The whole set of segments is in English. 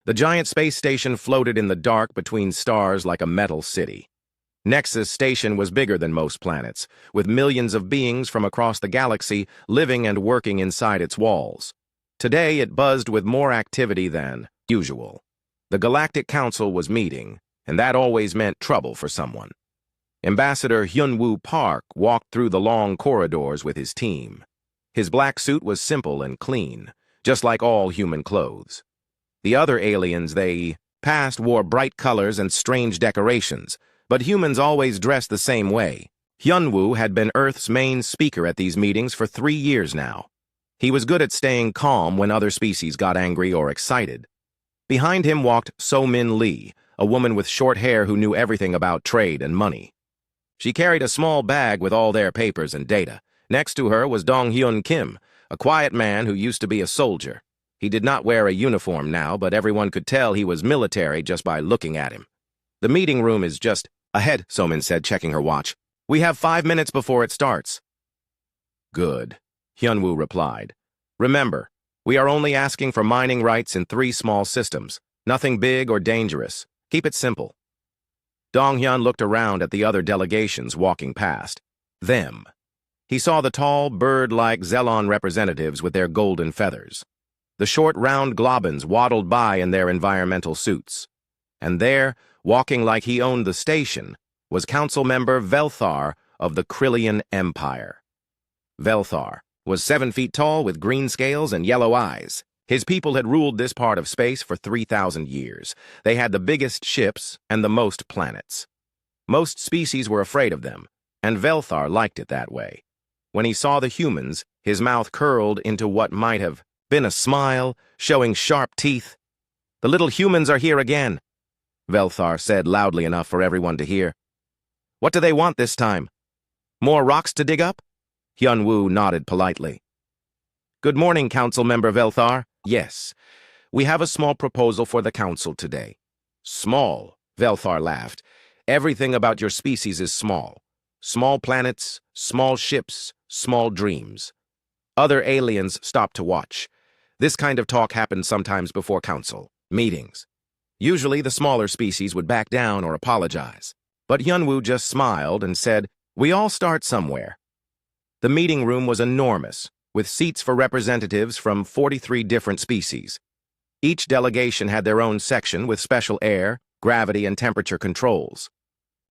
The giant space station floated in the dark between stars like a metal city. Nexus Station was bigger than most planets, with millions of beings from across the galaxy living and working inside its walls. Today, it buzzed with more activity than usual. The Galactic Council was meeting, and that always meant trouble for someone. Ambassador Hyunwoo Park walked through the long corridors with his team. His black suit was simple and clean, just like all human clothes. The other aliens they passed wore bright colors and strange decorations, but humans always dressed the same way. Hyunwoo had been Earth's main speaker at these meetings for 3 years now. He was good at staying calm when other species got angry or excited. Behind him walked So-Min Lee, a woman with short hair who knew everything about trade and money. She carried a small bag with all their papers and data. Next to her was Dong-Hyun Kim, a quiet man who used to be a soldier. He did not wear a uniform now, but everyone could tell he was military just by looking at him. "The meeting room is just ahead," So-Min said, checking her watch. "We have 5 minutes before it starts." "Good," Hyunwoo replied. "Remember, we are only asking for mining rights in 3 small systems. Nothing big or dangerous. Keep it simple." Dong-Hyun looked around at the other delegations walking past. Them. He saw the tall, bird-like Zelon representatives with their golden feathers. The short, round globins waddled by in their environmental suits. And there, walking like he owned the station, was Council Member Velthar of the Krillian Empire. Velthar was 7 feet tall with green scales and yellow eyes. His people had ruled this part of space for 3,000 years. They had the biggest ships and the most planets. Most species were afraid of them, and Velthar liked it that way. When he saw the humans, his mouth curled into what might have been a smile, showing sharp teeth. "The little humans are here again," Velthar said loudly enough for everyone to hear. "What do they want this time? More rocks to dig up?" Hyunwoo nodded politely. "Good morning, Council Member Velthar. Yes, we have a small proposal for the Council today." "Small," Velthar laughed. "Everything about your species is small. Small planets, small ships, small dreams." Other aliens stopped to watch. This kind of talk happened sometimes before Council meetings. Usually the smaller species would back down or apologize. But Hyunwoo just smiled and said, "We all start somewhere." The meeting room was enormous, with seats for representatives from 43 different species. Each delegation had their own section with special air, gravity, and temperature controls.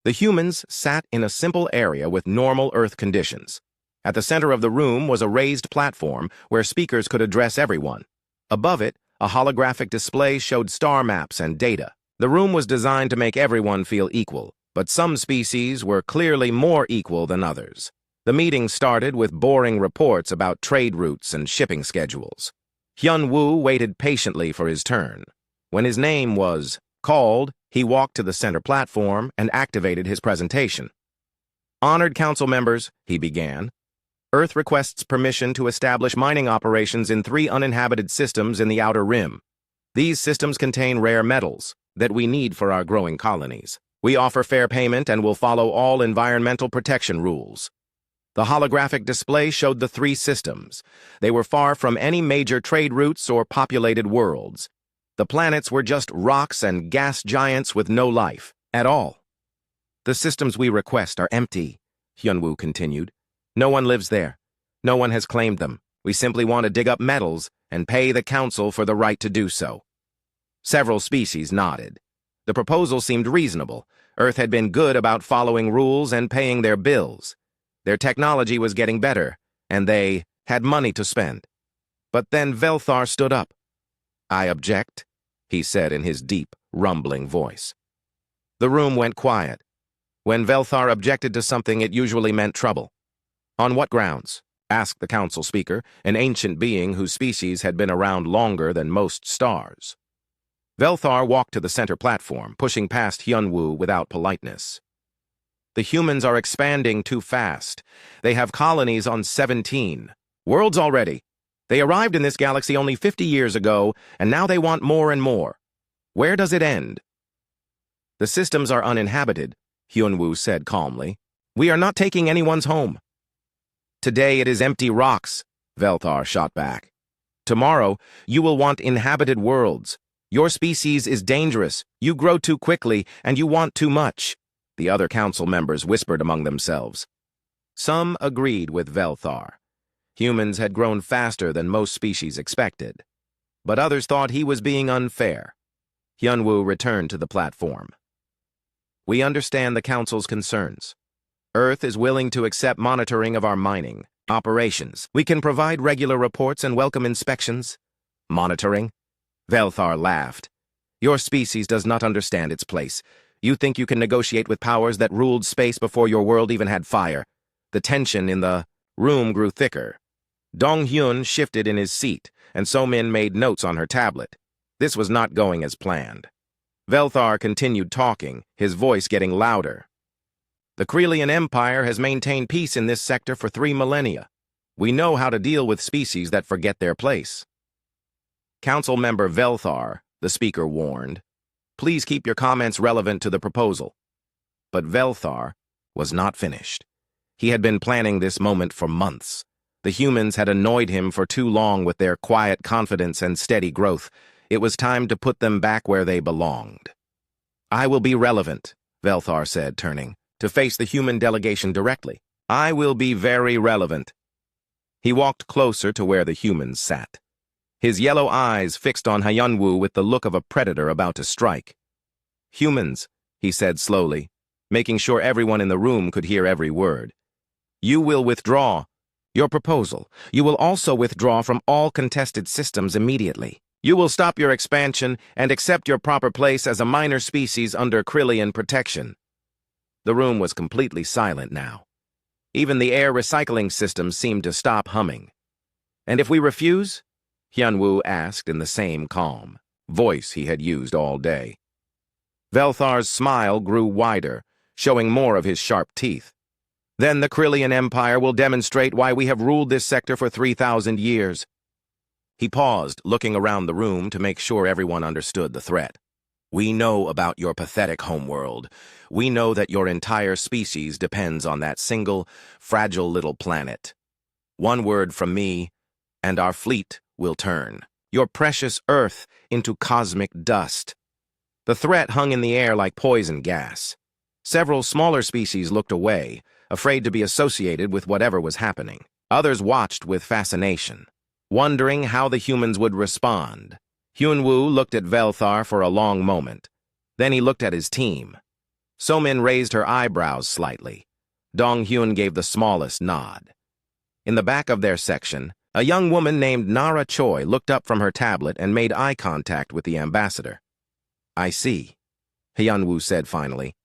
The humans sat in a simple area with normal Earth conditions. At the center of the room was a raised platform where speakers could address everyone. Above it, a holographic display showed star maps and data. The room was designed to make everyone feel equal, but some species were clearly more equal than others. The meeting started with boring reports about trade routes and shipping schedules. Hyunwoo waited patiently for his turn. When his name was called, he walked to the center platform and activated his presentation. "Honored council members," he began, "Earth requests permission to establish mining operations in 3 uninhabited systems in the Outer Rim. These systems contain rare metals that we need for our growing colonies. We offer fair payment and will follow all environmental protection rules." The holographic display showed the 3 systems. They were far from any major trade routes or populated worlds. The planets were just rocks and gas giants with no life at all. "The systems we request are empty," Hyunwoo continued. "No one lives there. No one has claimed them. We simply want to dig up metals and pay the Council for the right to do so." Several species nodded. The proposal seemed reasonable. Earth had been good about following rules and paying their bills. Their technology was getting better, and they had money to spend. But then Velthar stood up. "I object," he said in his deep, rumbling voice. The room went quiet. When Velthar objected to something, it usually meant trouble. "On what grounds?" asked the council speaker, an ancient being whose species had been around longer than most stars. Velthar walked to the center platform, pushing past Hyunwoo without politeness. "The humans are expanding too fast. They have colonies on 17 worlds already. They arrived in this galaxy only 50 years ago, and now they want more and more. Where does it end?" "The systems are uninhabited," Hyunwoo said calmly. "We are not taking anyone's home." "Today it is empty rocks," Velthar shot back. "Tomorrow you will want inhabited worlds. Your species is dangerous. You grow too quickly, and you want too much. The other council members whispered among themselves. Some agreed with Velthar. Humans had grown faster than most species expected. But others thought he was being unfair. Hyunwoo returned to the platform. We understand the council's concerns. Earth is willing to accept monitoring of our mining operations. We can provide regular reports and welcome inspections. Monitoring? Velthar laughed. Your species does not understand its place. You think you can negotiate with powers that ruled space before your world even had fire. The tension in the room grew thicker. Dong-hyun shifted in his seat, and So-min made notes on her tablet. This was not going as planned. Velthar continued talking, his voice getting louder. The Krelian Empire has maintained peace in this sector for 3 millennia. We know how to deal with species that forget their place. Council member Velthar, the speaker warned, please keep your comments relevant to the proposal. But Velthar was not finished. He had been planning this moment for months. The humans had annoyed him for too long with their quiet confidence and steady growth. It was time to put them back where they belonged. I will be relevant, Velthar said, turning, to face the human delegation directly. I will be very relevant. He walked closer to where the humans sat. His yellow eyes fixed on Hyunwoo with the look of a predator about to strike. Humans, he said slowly, making sure everyone in the room could hear every word. You will withdraw your proposal. You will also withdraw from all contested systems immediately. You will stop your expansion and accept your proper place as a minor species under Krelian protection. The room was completely silent now. Even the air recycling system seemed to stop humming. And if we refuse? Hyunwoo asked in the same calm voice he had used all day. Velthar's smile grew wider, showing more of his sharp teeth. Then the Krelian Empire will demonstrate why we have ruled this sector for 3,000 years. He paused, looking around the room to make sure everyone understood the threat. We know about your pathetic homeworld. We know that your entire species depends on that single, fragile little planet. One word from me, and our fleet will turn your precious Earth into cosmic dust. The threat hung in the air like poison gas. Several smaller species looked away, afraid to be associated with whatever was happening. Others watched with fascination, wondering how the humans would respond. Hyunwoo looked at Velthar for a long moment. Then he looked at his team. So-min raised her eyebrows slightly. Dong-hyun gave the smallest nod. In the back of their section, a young woman named Nara Choi looked up from her tablet and made eye contact with the ambassador. I see, Hyunwoo said finally.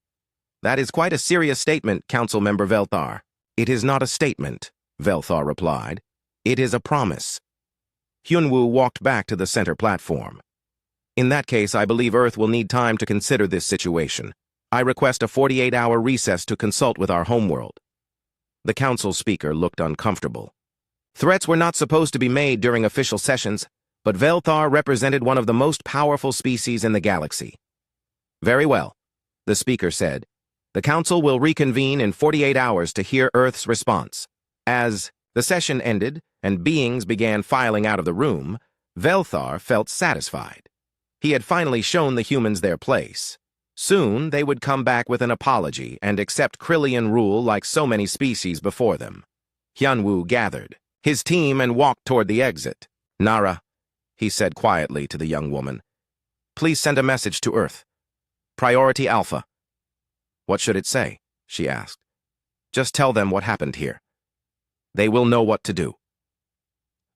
That is quite a serious statement, Council Member Velthar. It is not a statement, Velthar replied. It is a promise. Hyunwoo walked back to the center platform. In that case, I believe Earth will need time to consider this situation. I request a 48-hour recess to consult with our homeworld. The council speaker looked uncomfortable. Threats were not supposed to be made during official sessions, but Velthar represented one of the most powerful species in the galaxy. Very well, the speaker said. The council will reconvene in 48 hours to hear Earth's response. As the session ended and beings began filing out of the room, Velthar felt satisfied. He had finally shown the humans their place. Soon they would come back with an apology and accept Krelian rule like so many species before them. Hyunwoo gathered his team and walked toward the exit. Nara, he said quietly to the young woman, please send a message to Earth. Priority Alpha. What should it say? She asked. Just tell them what happened here. They will know what to do.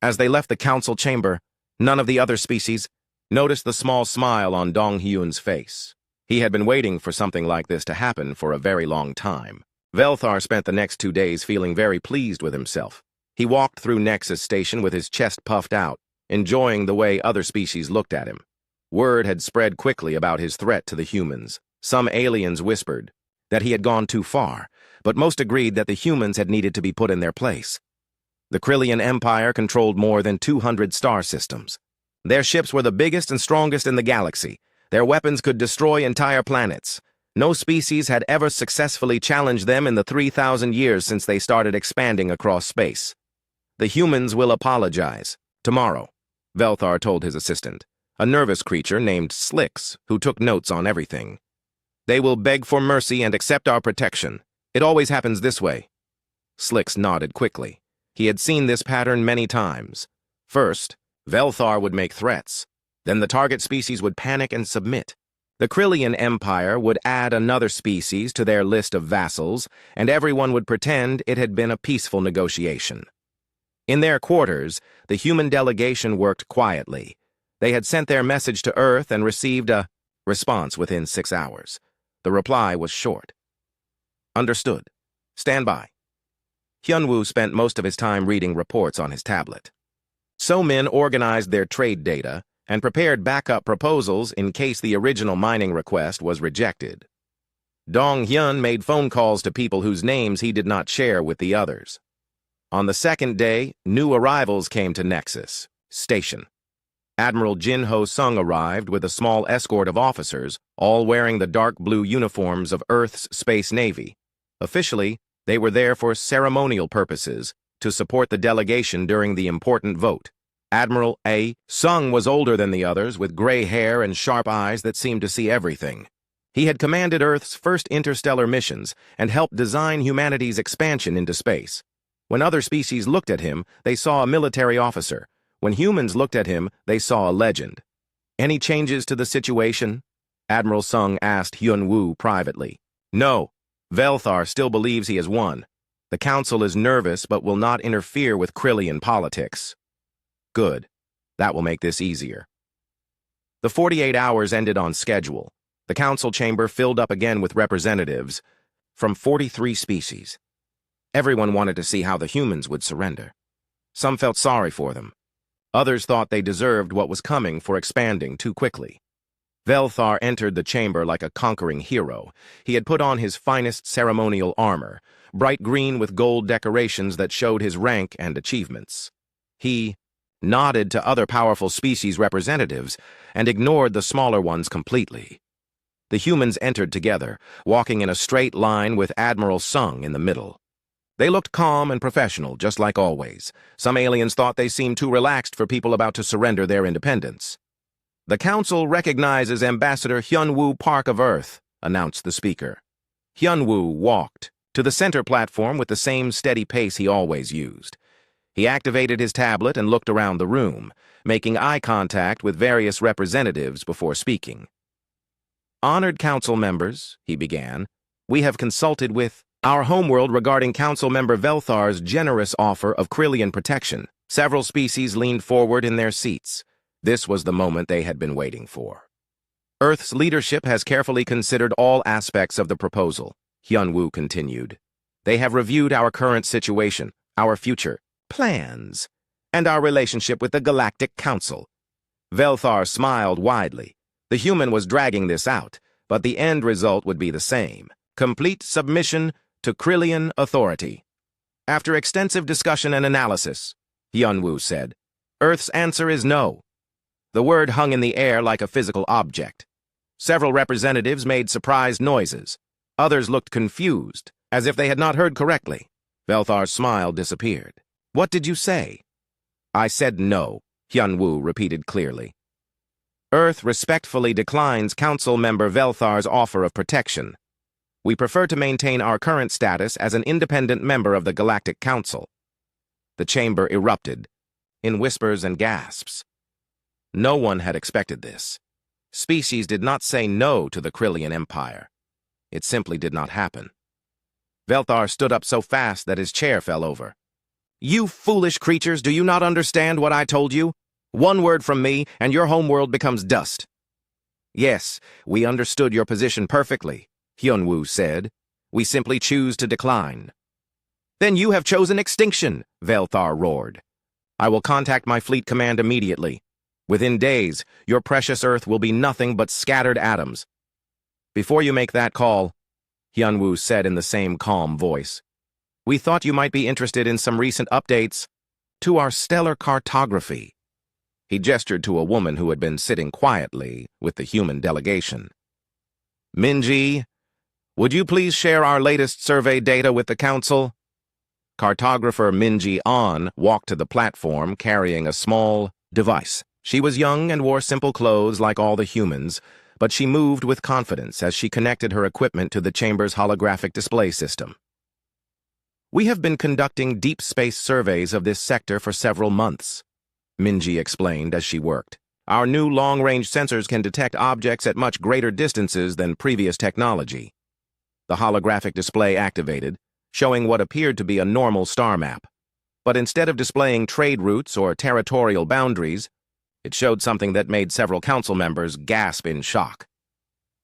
As they left the council chamber, none of the other species noticed the small smile on Dong-hyun's face. He had been waiting for something like this to happen for a very long time. Velthar spent the next 2 days feeling very pleased with himself. He walked through Nexus Station with his chest puffed out, enjoying the way other species looked at him. Word had spread quickly about his threat to the humans. Some aliens whispered that he had gone too far, but most agreed that the humans had needed to be put in their place. The Krelian Empire controlled more than 200 star systems. Their ships were the biggest and strongest in the galaxy. Their weapons could destroy entire planets. No species had ever successfully challenged them in the 3,000 years since they started expanding across space. The humans will apologize tomorrow, Velthar told his assistant. a nervous creature named Slicks, who took notes on everything. "They will beg for mercy and accept our protection. It always happens this way." Slicks nodded quickly. He had seen this pattern many times. First, Velthar would make threats. Then the target species would panic and submit. The Krillian Empire would add another species to their list of vassals, and everyone would pretend it had been a peaceful negotiation. In their quarters, the human delegation worked quietly. They had sent their message to Earth and received a response within 6 hours. The reply was short. "Understood. Stand by." Hyunwoo spent most of his time reading reports on his tablet. So Min organized their trade data and prepared backup proposals in case the original mining request was rejected. Dong Hyun made phone calls to people whose names he did not share with the others. On the second day, new arrivals came to Nexus Station. Admiral Jin Ho Sung arrived with a small escort of officers, all wearing the dark blue uniforms of Earth's Space Navy. Officially, they were there for ceremonial purposes, to support the delegation during the important vote. Admiral A. Sung was older than the others, with gray hair and sharp eyes that seemed to see everything. He had commanded Earth's first interstellar missions and helped design humanity's expansion into space. When other species looked at him, they saw a military officer. When humans looked at him, they saw a legend. "Any changes to the situation?" Admiral Sung asked Hyun-woo privately. "No. Velthar still believes he has won. The Council is nervous but will not interfere with Krillian politics." "Good. That will make this easier." The 48 hours ended on schedule. The Council chamber filled up again with representatives from 43 species. Everyone wanted to see how the humans would surrender. Some felt sorry for them. Others thought they deserved what was coming for expanding too quickly. Velthar entered the chamber like a conquering hero. He had put on his finest ceremonial armor, bright green with gold decorations that showed his rank and achievements. He nodded to other powerful species representatives and ignored the smaller ones completely. The humans entered together, walking in a straight line with Admiral Sung in the middle. They looked calm and professional, just like always. Some aliens thought they seemed too relaxed for people about to surrender their independence. "The Council recognizes Ambassador Hyun-woo Park of Earth," announced the speaker. Hyun-woo walked to the center platform with the same steady pace he always used. He activated his tablet and looked around the room, making eye contact with various representatives before speaking. "Honored Council members," he began, "we have consulted with our homeworld regarding Council member Velthar's generous offer of Krillian protection." Several species leaned forward in their seats. This was the moment they had been waiting for. "Earth's leadership has carefully considered all aspects of the proposal," Hyun-woo continued. "They have reviewed our current situation, our future plans, and our relationship with the Galactic Council." Velthar smiled widely. The human was dragging this out, but the end result would be the same: complete submission to Krillian authority. "After extensive discussion and analysis," Hyun-woo said, "Earth's answer is no." The word hung in the air like a physical object. Several representatives made surprised noises. Others looked confused, as if they had not heard correctly. Velthar's smile disappeared. "What did you say?" "I said no," Hyun-woo repeated clearly. "Earth respectfully declines Council member Velthar's offer of protection. We prefer to maintain our current status as an independent member of the Galactic Council." The chamber erupted, in whispers and gasps. No one had expected this. Species did not say no to the Krillian Empire. It simply did not happen. Velthar stood up so fast that his chair fell over. "You foolish creatures, do you not understand what I told you? One word from me, and your homeworld becomes dust." "Yes, we understood your position perfectly," Hyun-woo said. "We simply choose to decline." "Then you have chosen extinction," Velthar roared. "I will contact my fleet command immediately. Within days, your precious Earth will be nothing but scattered atoms." "Before you make that call," Hyun-woo said in the same calm voice, "we thought you might be interested in some recent updates to our stellar cartography." He gestured to a woman who had been sitting quietly with the human delegation. "Minji, would you please share our latest survey data with the Council?" Cartographer Minji An walked to the platform carrying a small device. She was young and wore simple clothes like all the humans, but she moved with confidence as she connected her equipment to the chamber's holographic display system. "We have been conducting deep space surveys of this sector for several months," Minji explained as she worked. "Our new long-range sensors can detect objects at much greater distances than previous technology." The holographic display activated, showing what appeared to be a normal star map. But instead of displaying trade routes or territorial boundaries, it showed something that made several council members gasp in shock.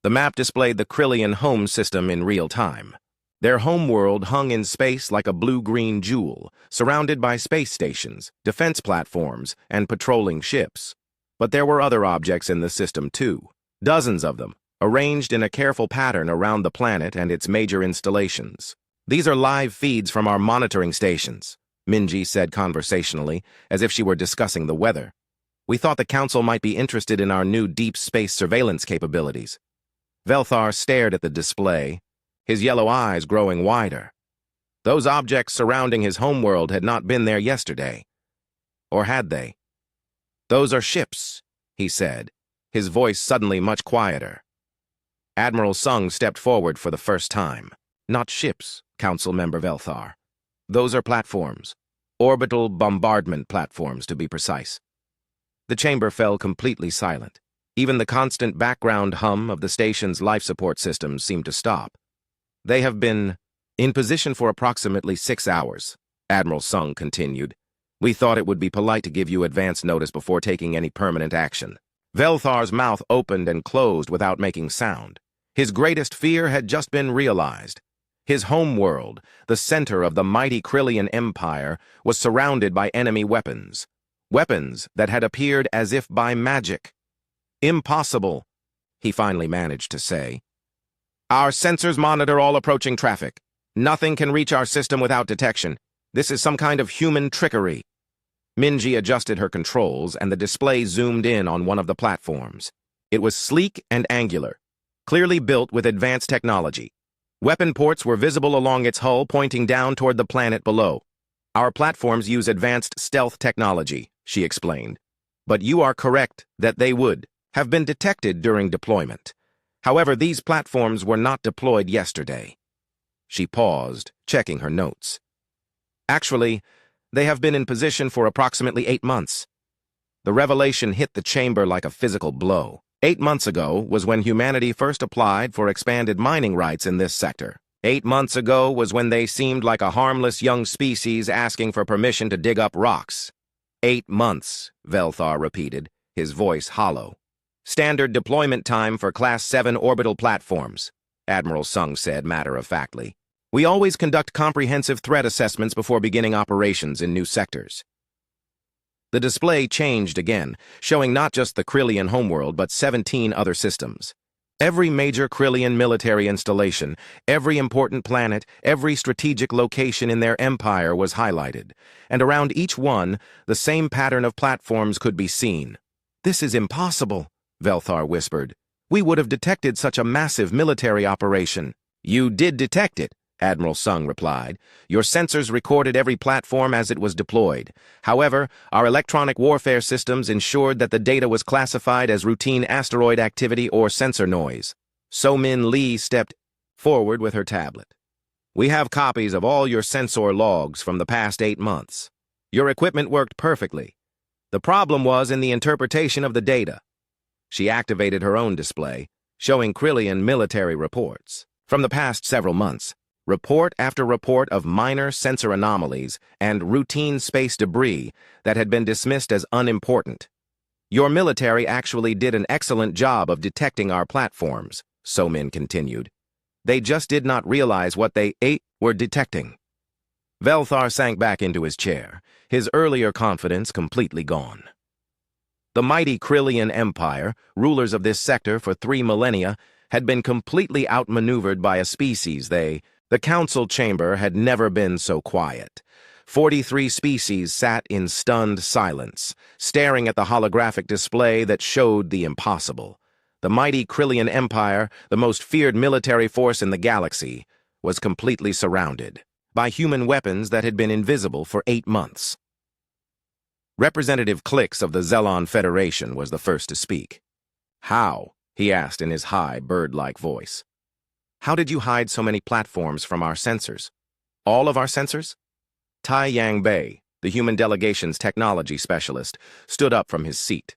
The map displayed the Krillian home system in real time. Their homeworld hung in space like a blue-green jewel, surrounded by space stations, defense platforms, and patrolling ships. But there were other objects in the system too, dozens of them, arranged in a careful pattern around the planet and its major installations. "These are live feeds from our monitoring stations," Minji said conversationally, as if she were discussing the weather. "We thought the council might be interested in our new deep space surveillance capabilities." Velthar stared at the display, his yellow eyes growing wider. Those objects surrounding his homeworld had not been there yesterday. Or had they? "Those are ships," he said, his voice suddenly much quieter. Admiral Sung stepped forward for the first time. "Not ships, Council Member Velthar. Those are platforms. Orbital bombardment platforms, to be precise." The chamber fell completely silent. Even the constant background hum of the station's life support systems seemed to stop. "They have been in position for approximately 6 hours," Admiral Sung continued. "We thought it would be polite to give you advance notice before taking any permanent action." Velthar's mouth opened and closed without making sound. His greatest fear had just been realized. His homeworld, the center of the mighty Krillian Empire, was surrounded by enemy weapons. Weapons that had appeared as if by magic. "Impossible," he finally managed to say. "Our sensors monitor all approaching traffic. Nothing can reach our system without detection. This is some kind of human trickery." Minji adjusted her controls, and the display zoomed in on one of the platforms. It was sleek and angular, clearly built with advanced technology. Weapon ports were visible along its hull, pointing down toward the planet below. "Our platforms use advanced stealth technology," she explained. "But you are correct that they would have been detected during deployment. However, these platforms were not deployed yesterday." She paused, checking her notes. "Actually, they have been in position for approximately 8 months. The revelation hit the chamber like a physical blow. 8 months ago was when humanity first applied for expanded mining rights in this sector. 8 months ago was when they seemed like a harmless young species asking for permission to dig up rocks. 8 months, Velthar repeated, his voice hollow. "Standard deployment time for Class 7 orbital platforms," Admiral Sung said matter-of-factly. "We always conduct comprehensive threat assessments before beginning operations in new sectors." The display changed again, showing not just the Krillian homeworld, but 17 other systems. Every major Krillian military installation, every important planet, every strategic location in their empire was highlighted, and around each one, the same pattern of platforms could be seen. "This is impossible," Velthar whispered. "We would have detected such a massive military operation." "You did detect it," Admiral Sung replied. "Your sensors recorded every platform as it was deployed. However, our electronic warfare systems ensured that the data was classified as routine asteroid activity or sensor noise." So-Min Lee stepped forward with her tablet. "We have copies of all your sensor logs from the past 8 months. Your equipment worked perfectly. The problem was in the interpretation of the data." She activated her own display, showing Krillian military reports. From the past several months, report after report of minor sensor anomalies and routine space debris that had been dismissed as unimportant. "Your military actually did an excellent job of detecting our platforms," So-Min continued. "They just did not realize what they were detecting." Velthar sank back into his chair, his earlier confidence completely gone. The mighty Krillian Empire, rulers of this sector for 3 millennia, had been completely outmaneuvered by a species the council chamber had never been so quiet. 43 species sat in stunned silence, staring at the holographic display that showed the impossible. The mighty Krillian Empire, the most feared military force in the galaxy, was completely surrounded by human weapons that had been invisible for 8 months. Representative Clix of the Zelon Federation was the first to speak. "How?" he asked in his high, bird-like voice. "How did you hide so many platforms from our sensors? All of our sensors?" Tai Yang Bei, the human delegation's technology specialist, stood up from his seat.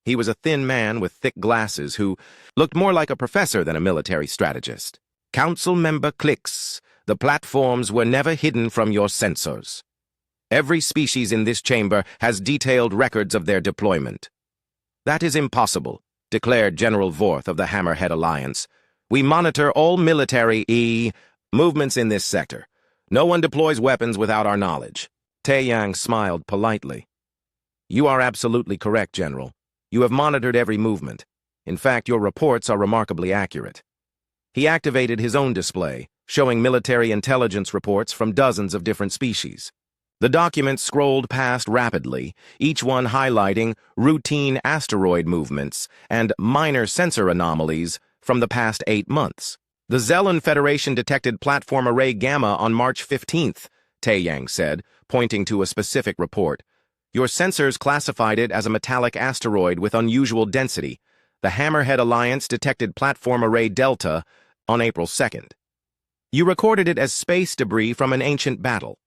He was a thin man with thick glasses who looked more like a professor than a military strategist. "Council Member Clix, the platforms were never hidden from your sensors. Every species in this chamber has detailed records of their deployment." "That is impossible," declared General Vorth of the Hammerhead Alliance. "We monitor all military movements in this sector. No one deploys weapons without our knowledge." Taeyang smiled politely. "You are absolutely correct, General. You have monitored every movement. In fact, your reports are remarkably accurate." He activated his own display, showing military intelligence reports from dozens of different species. The documents scrolled past rapidly, each one highlighting routine asteroid movements and minor sensor anomalies from the past 8 months. "The Zelon Federation detected platform array Gamma on March 15th, Taeyang said, pointing to a specific report. "Your sensors classified it as a metallic asteroid with unusual density. The Hammerhead Alliance detected platform array Delta on April 2nd. You recorded it as space debris from an ancient battle."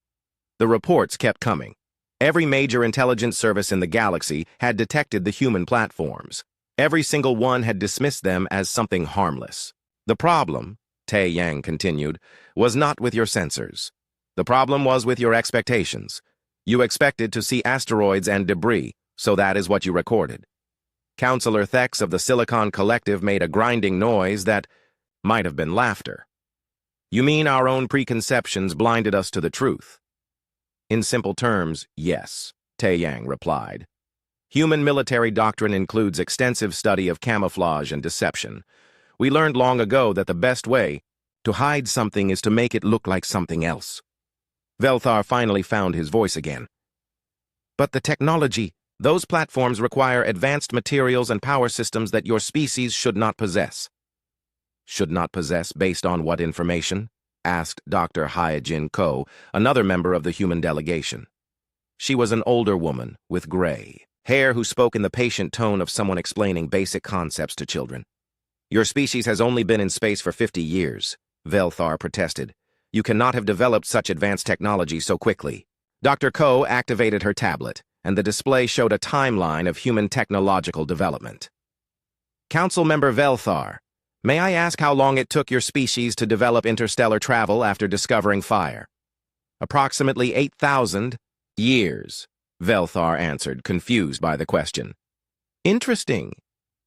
The reports kept coming. Every major intelligence service in the galaxy had detected the human platforms. Every single one had dismissed them as something harmless. "The problem," Taeyang continued, "was not with your sensors. The problem was with your expectations. You expected to see asteroids and debris, so that is what you recorded." Counselor Thex of the Silicon Collective made a grinding noise that might have been laughter. "You mean our own preconceptions blinded us to the truth?" "In simple terms, yes," Taeyang replied. "Human military doctrine includes extensive study of camouflage and deception. We learned long ago that the best way to hide something is to make it look like something else." Velthar finally found his voice again. "But the technology, those platforms require advanced materials and power systems that your species should not possess." "Should not possess based on what information?" asked Dr. Hyojin Ko, another member of the human delegation. She was an older woman with gray hair who spoke in the patient tone of someone explaining basic concepts to children. "Your species has only been in space for 50 years, Velthar protested. "You cannot have developed such advanced technology so quickly." Dr. Ko activated her tablet, and the display showed a timeline of human technological development. "Council Member Velthar, may I ask how long it took your species to develop interstellar travel after discovering fire?" "Approximately 8,000 years," Velthar answered, confused by the question. "Interesting.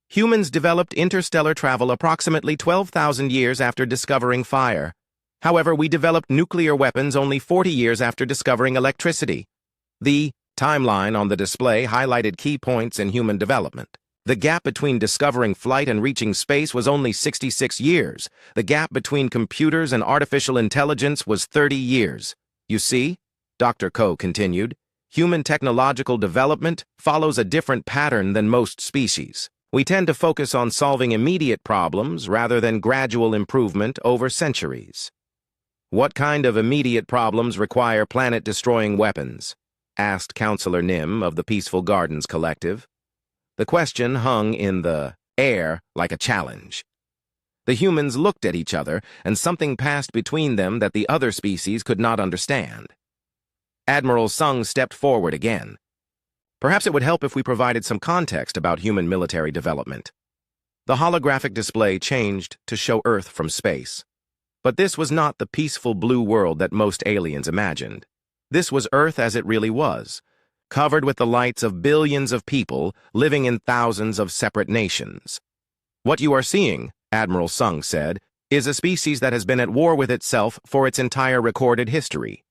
Humans developed interstellar travel approximately 12,000 years after discovering fire. However, we developed nuclear weapons only 40 years after discovering electricity." The timeline on the display highlighted key points in human development. The gap between discovering flight and reaching space was only 66 years. The gap between computers and artificial intelligence was 30 years. "You see," Dr. Ko continued, "human technological development follows a different pattern than most species. We tend to focus on solving immediate problems rather than gradual improvement over centuries." "What kind of immediate problems require planet-destroying weapons?" asked Counselor Nim of the Peaceful Gardens Collective. The question hung in the air like a challenge. The humans looked at each other, and something passed between them that the other species could not understand. Admiral Sung stepped forward again. "Perhaps it would help if we provided some context about human military development." The holographic display changed to show Earth from space. But this was not the peaceful blue world that most aliens imagined. This was Earth as it really was, covered with the lights of billions of people living in thousands of separate nations. "What you are seeing," Admiral Sung said, "is a species that has been at war with itself for its entire recorded history."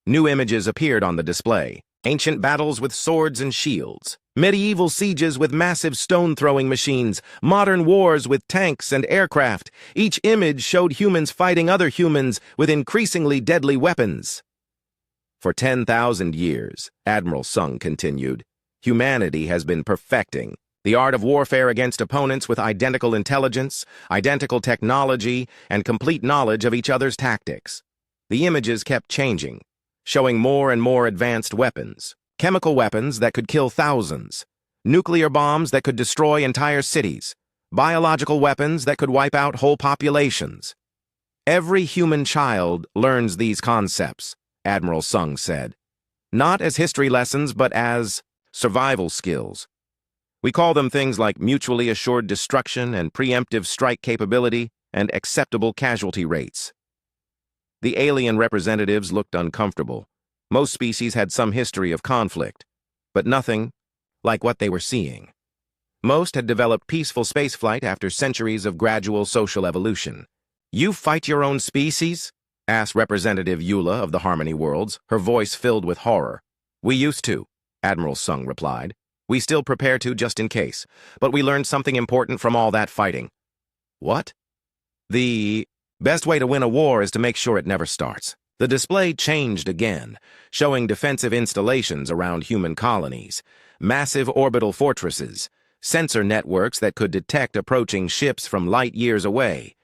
New images appeared on the display. Ancient battles with swords and shields, medieval sieges with massive stone-throwing machines, modern wars with tanks and aircraft. Each image showed humans fighting other humans with increasingly deadly weapons. "For 10,000 years," Admiral Sung continued, "humanity has been perfecting the art of warfare against opponents with identical intelligence, identical technology, and complete knowledge of each other's tactics." The images kept changing, showing more and more advanced weapons, chemical weapons that could kill thousands, nuclear bombs that could destroy entire cities, biological weapons that could wipe out whole populations. Every human child learns these concepts, Admiral Sung said. Not as history lessons, but as survival skills. We call them things like mutually assured destruction and preemptive strike capability and acceptable casualty rates. The alien representatives looked uncomfortable. Most species had some history of conflict, but nothing like what they were seeing. Most had developed peaceful spaceflight after centuries of gradual social evolution. "You fight your own species?" asked Representative Eula of the Harmony Worlds, her voice filled with horror. "We used to," Admiral Sung replied. "We still prepare to just in case, but we learned something important from all that fighting." "What?" "The best way to win a war is to make sure it never starts." The display changed again, showing defensive installations around human colonies, massive orbital fortresses, sensor networks that could detect approaching ships from light years away,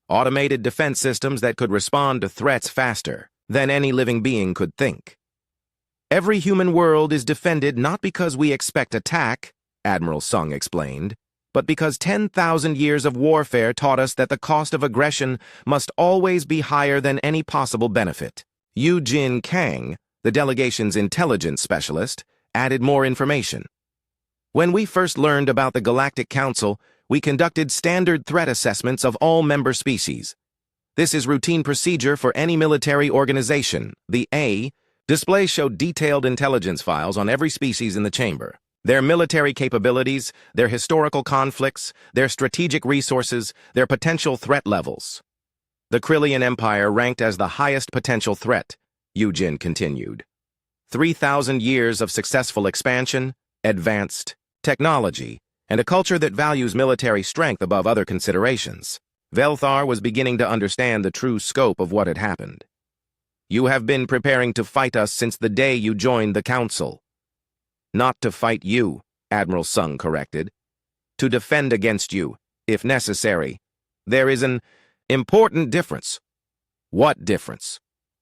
automated defense systems that could respond to threats faster than any living being could think. "Every human world is defended not because we expect attack," Admiral Sung explained, "but because 10,000 years of warfare taught us that the cost of aggression must always be higher than any possible benefit." Yu Jin Kang, the delegation's intelligence specialist, added more information. "When we first learned about the Galactic Council, we conducted standard threat assessments of all member species. This is routine procedure for any military organization. The display showed detailed intelligence files on every species in the chamber. Their military capabilities, their historical conflicts, their strategic resources, their potential threat levels. The Krillian Empire ranked as the highest potential threat," Eugene continued. 3,000 years of successful expansion, advanced technology, and a culture that values military strength above other considerations. Velthar was beginning to understand the true scope of what had happened. "You have been preparing to fight us since the day you joined the Council." "Not to fight you," Admiral Sung corrected. "To defend against you, if necessary. There is an important difference." "What difference?"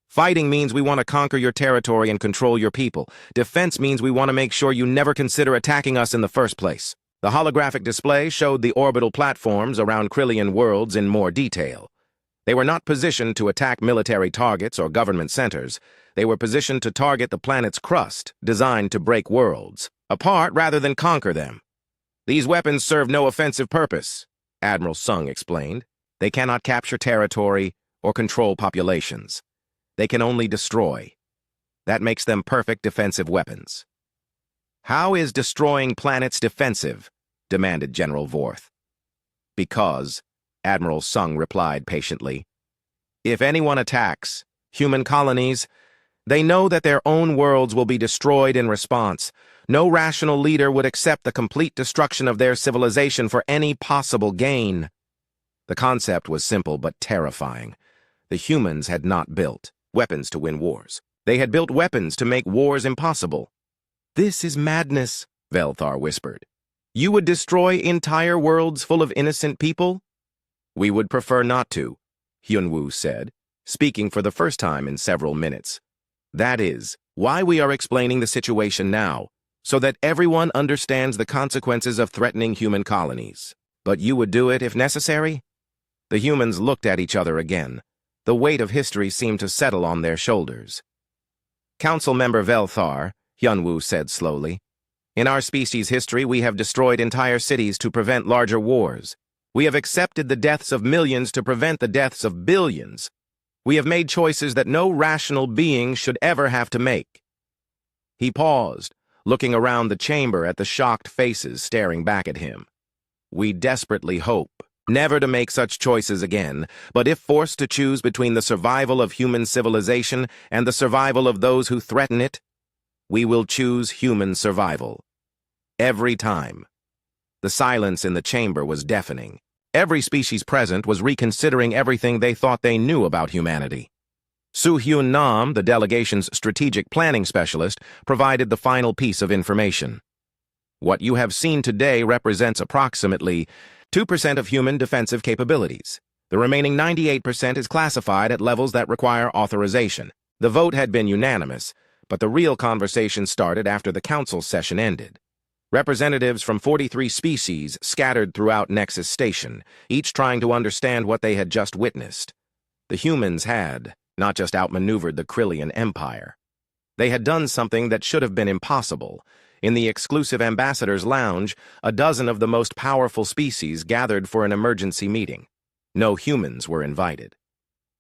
"Fighting means we want to conquer your territory and control your people. Defense means we want to make sure you never consider attacking us in the first place." The holographic display showed the orbital platforms around Krillian worlds in more detail. They were not positioned to attack military targets or government centers. They were positioned to target the planet's crust, designed to break worlds apart rather than conquer them. "These weapons serve no offensive purpose," Admiral Sung explained. "They cannot capture territory or control populations. They can only destroy. That makes them perfect defensive weapons." "How is destroying planets defensive?" demanded General Vorth. "Because," Admiral Sung replied patiently, "if anyone attacks human colonies, they know that their own worlds will be destroyed in response. No rational leader would accept the complete destruction of their civilization for any possible gain." The concept was simple but terrifying. The humans had not built weapons to win wars. They had built weapons to make wars impossible. "This is madness," Velthar whispered. "You would destroy entire worlds full of innocent people?" "We would prefer not to," Hyunwoo said, speaking for the first time in several minutes. "That is why we are explaining the situation now, so that everyone understands the consequences of threatening human colonies. But you would do it if necessary?" The humans looked at each other again. The weight of history seemed to settle on their shoulders. "Council Member Velthar," Hyunwoo said slowly, "in our species' history we have destroyed entire cities to prevent larger wars. We have accepted the deaths of millions to prevent the deaths of billions. We have made choices that no rational being should ever have to make." He paused, looking around the chamber at the shocked faces staring back at him. "We desperately hope never to make such choices again, but if forced to choose between the survival of human civilization and the survival of those who threaten it, we will choose human survival. Every time." The silence in the chamber was deafening. Every species present was reconsidering everything they thought they knew about humanity. Soo-Hyun Nam, the delegation's strategic planning specialist, provided the final piece of information. "What you have seen today represents approximately 2% of human defensive capabilities. The remaining 98% is classified at levels that require authorization. The vote had been unanimous, But the real conversation started after the council session ended. Representatives from 43 species scattered throughout Nexus Station, each trying to understand what they had just witnessed. The humans had not just outmaneuvered the Krillian Empire. They had done something that should have been impossible. In the exclusive ambassador's lounge, a dozen of the most powerful species gathered for an emergency meeting. No humans were invited.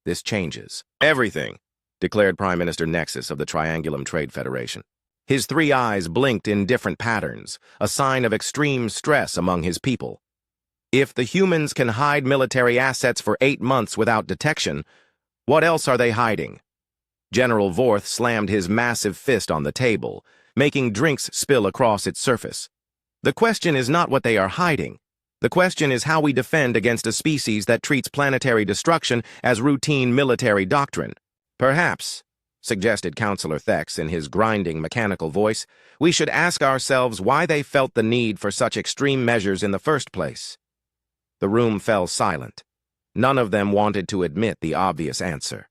This changes everything, declared Prime Minister Nexus of the Triangulum Trade Federation. His 3 eyes blinked in different patterns, a sign of extreme stress among his people. If the humans can hide military assets for 8 months without detection, what else are they hiding? General Vorth slammed his massive fist on the table, making drinks spill across its surface. The question is not what they are hiding. The question is how we defend against a species that treats planetary destruction as routine military doctrine. Perhaps, suggested Councillor Thex in his grinding mechanical voice, we should ask ourselves why they felt the need for such extreme measures in the first place. The room fell silent. None of them wanted to admit the obvious answer.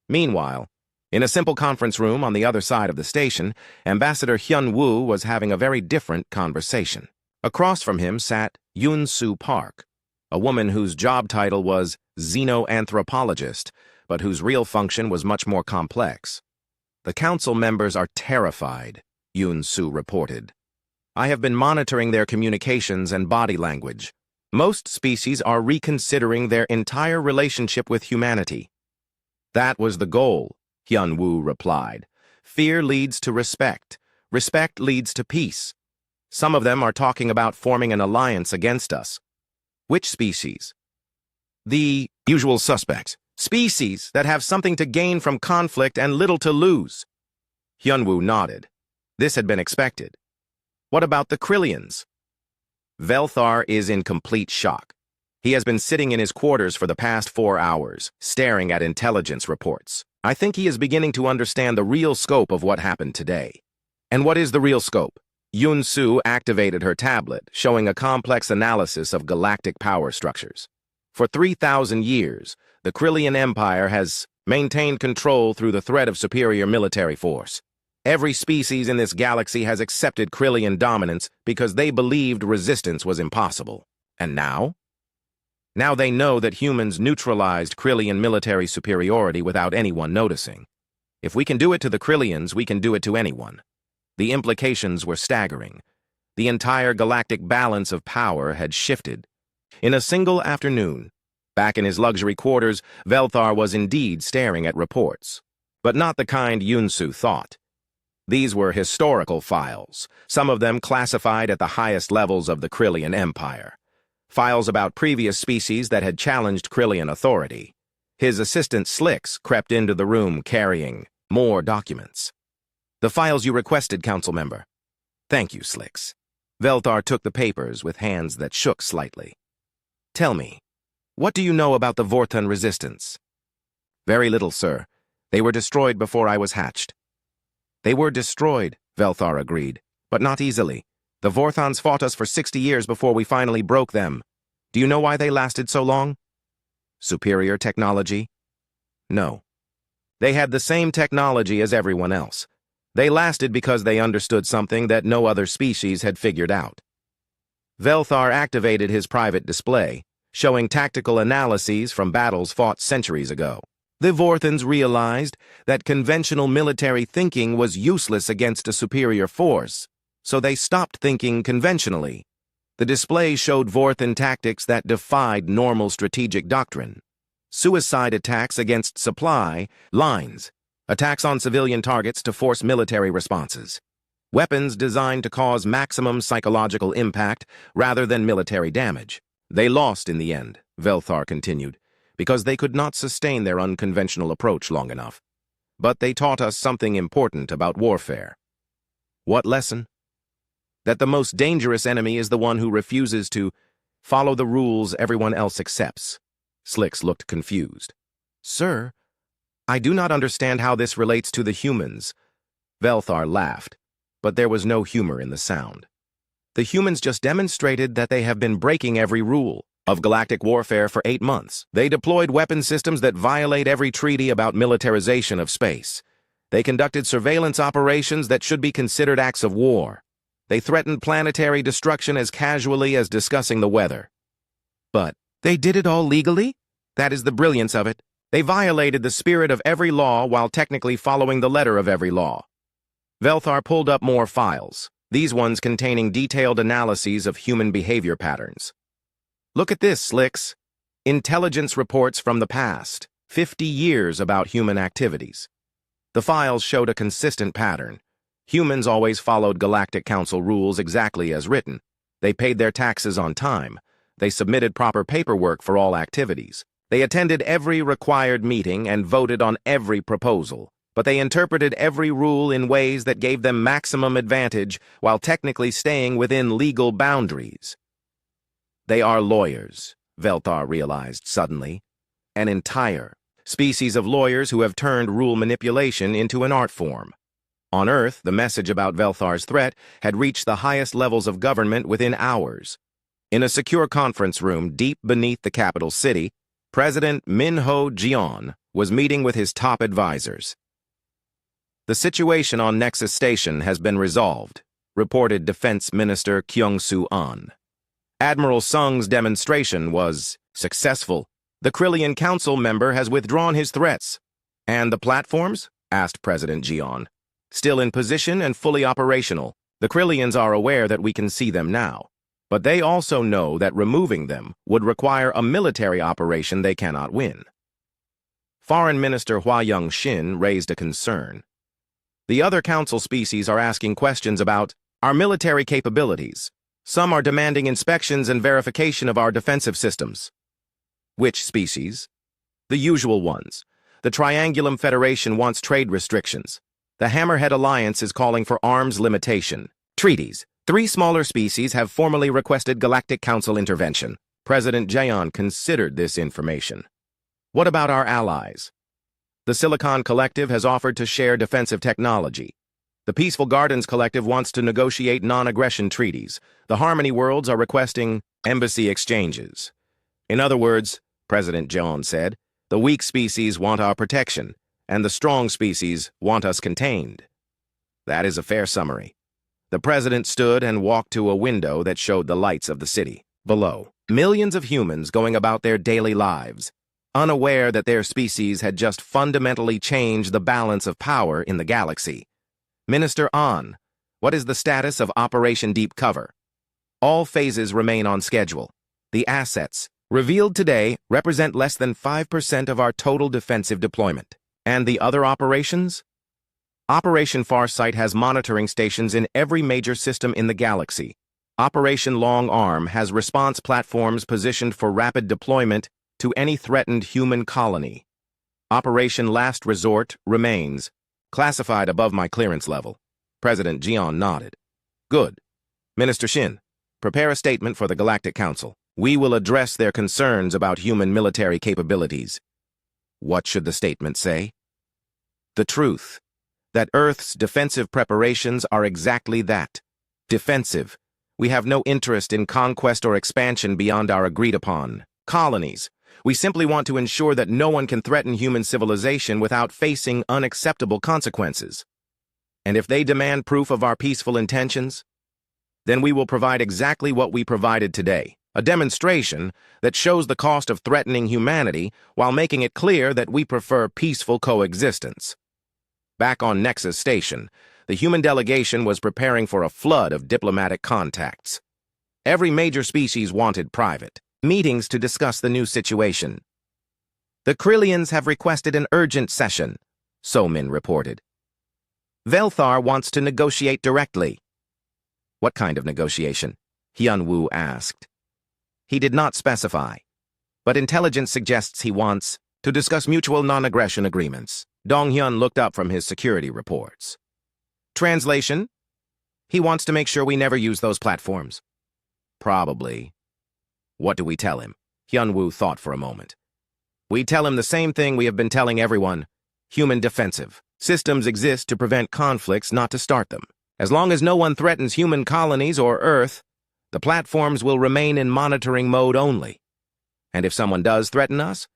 Meanwhile, in a simple conference room on the other side of the station, Ambassador Hyun-woo was having a very different conversation. Across from him sat Yoon-soo Park, a woman whose job title was xenoanthropologist, but whose real function was much more complex. The council members are terrified, Yoon-soo reported. I have been monitoring their communications and body language. Most species are reconsidering their entire relationship with humanity. That was the goal, Hyun-woo replied. Fear leads to respect. Respect leads to peace. Some of them are talking about forming an alliance against us. Which species? The usual suspects. Species that have something to gain from conflict and little to lose. Hyun-woo nodded. This had been expected. What about the Krillians? Velthar is in complete shock. He has been sitting in his quarters for the past 4 hours, staring at intelligence reports. I think he is beginning to understand the real scope of what happened today. And what is the real scope? Yoon-soo activated her tablet, showing a complex analysis of galactic power structures. For 3,000 years, the Krillian Empire has maintained control through the threat of superior military force. Every species in this galaxy has accepted Krillian dominance because they believed resistance was impossible. And now? Now they know that humans neutralized Krillian military superiority without anyone noticing. If we can do it to the Krillians, we can do it to anyone. The implications were staggering. The entire galactic balance of power had shifted. In a single afternoon, back in his luxury quarters, Velthar was indeed staring at reports. But not the kind Yoon-soo thought. These were historical files, some of them classified at the highest levels of the Krillian Empire. Files about previous species that had challenged Krillian authority. His assistant Slicks crept into the room carrying more documents. The files you requested, Council Member. Thank you, Slicks. Velthar took the papers with hands that shook slightly. Tell me, what do you know about the Vorthon resistance? Very little, sir. They were destroyed before I was hatched. They were destroyed, Velthar agreed, but not easily. The Vorthons fought us for 60 years before we finally broke them. Do you know why they lasted so long? Superior technology? No. They had the same technology as everyone else. They lasted because they understood something that no other species had figured out. Velthar activated his private display, showing tactical analyses from battles fought centuries ago. The Vorthons realized that conventional military thinking was useless against a superior force, so they stopped thinking conventionally. The display showed Vorthon tactics that defied normal strategic doctrine. Suicide attacks against supply lines, attacks on civilian targets to force military responses. Weapons designed to cause maximum psychological impact rather than military damage. They lost in the end, Velthar continued, because they could not sustain their unconventional approach long enough. But they taught us something important about warfare. What lesson? That the most dangerous enemy is the one who refuses to follow the rules everyone else accepts. Slicks looked confused. Sir, I do not understand how this relates to the humans. Velthar laughed, but there was no humor in the sound. The humans just demonstrated that they have been breaking every rule of galactic warfare for 8 months. They deployed weapon systems that violate every treaty about militarization of space. They conducted surveillance operations that should be considered acts of war. They threatened planetary destruction as casually as discussing the weather. But they did it all legally? That is the brilliance of it. They violated the spirit of every law while technically following the letter of every law. Velthar pulled up more files, these ones containing detailed analyses of human behavior patterns. Look at this, Slicks. Intelligence reports from the past, 50 years about human activities. The files showed a consistent pattern. Humans always followed Galactic Council rules exactly as written. They paid their taxes on time. They submitted proper paperwork for all activities. They attended every required meeting and voted on every proposal. But they interpreted every rule in ways that gave them maximum advantage while technically staying within legal boundaries. They are lawyers, Velthar realized suddenly. An entire species of lawyers who have turned rule manipulation into an art form. On Earth, the message about Velthar's threat had reached the highest levels of government within hours. In a secure conference room deep beneath the capital city, President Minho Jion was meeting with his top advisors. The situation on Nexus Station has been resolved, reported Defense Minister Kyung-Soo An. Admiral Sung's demonstration was successful. The Krillian Council member has withdrawn his threats. And the platforms? Asked President Jion. Still in position and fully operational. The Krillians are aware that we can see them now. But they also know that removing them would require a military operation they cannot win. Foreign Minister Hua Young-shin raised a concern. The other council species are asking questions about our military capabilities. Some are demanding inspections and verification of our defensive systems. Which species? The usual ones. The Triangulum Federation wants trade restrictions. The Hammerhead Alliance is calling for arms limitation. Treaties. 3 smaller species have formally requested Galactic Council intervention. President Jaeon considered this information. What about our allies? The Silicon Collective has offered to share defensive technology. The Peaceful Gardens Collective wants to negotiate non-aggression treaties. The Harmony Worlds are requesting embassy exchanges. In other words, President Jaeon said, the weak species want our protection, and the strong species want us contained. That is a fair summary. The president stood and walked to a window that showed the lights of the city. Below, millions of humans going about their daily lives, unaware that their species had just fundamentally changed the balance of power in the galaxy. Minister An, what is the status of Operation Deep Cover? All phases remain on schedule. The assets, revealed today, represent less than 5% of our total defensive deployment. And the other operations? Operation Farsight has monitoring stations in every major system in the galaxy. Operation Long Arm has response platforms positioned for rapid deployment to any threatened human colony. Operation Last Resort remains, classified above my clearance level. President Jion nodded. Good. Minister Shin, prepare a statement for the Galactic Council. We will address their concerns about human military capabilities. What should the statement say? The truth. That Earth's defensive preparations are exactly that. Defensive. We have no interest in conquest or expansion beyond our agreed-upon colonies. We simply want to ensure that no one can threaten human civilization without facing unacceptable consequences. And if they demand proof of our peaceful intentions, then we will provide exactly what we provided today, a demonstration that shows the cost of threatening humanity while making it clear that we prefer peaceful coexistence. Back on Nexus Station, the human delegation was preparing for a flood of diplomatic contacts. Every major species wanted private meetings to discuss the new situation. The Krillians have requested an urgent session, Somin reported. Velthar wants to negotiate directly. What kind of negotiation? Hyunwoo asked. He did not specify, but intelligence suggests he wants to discuss mutual non-aggression agreements. Dong-hyun looked up from his security reports. Translation? He wants to make sure we never use those platforms. Probably. What do we tell him? Hyunwoo thought for a moment. We tell him the same thing we have been telling everyone. Human defensive. Systems exist to prevent conflicts, not to start them. As long as no one threatens human colonies or Earth, the platforms will remain in monitoring mode only. And if someone does threaten us,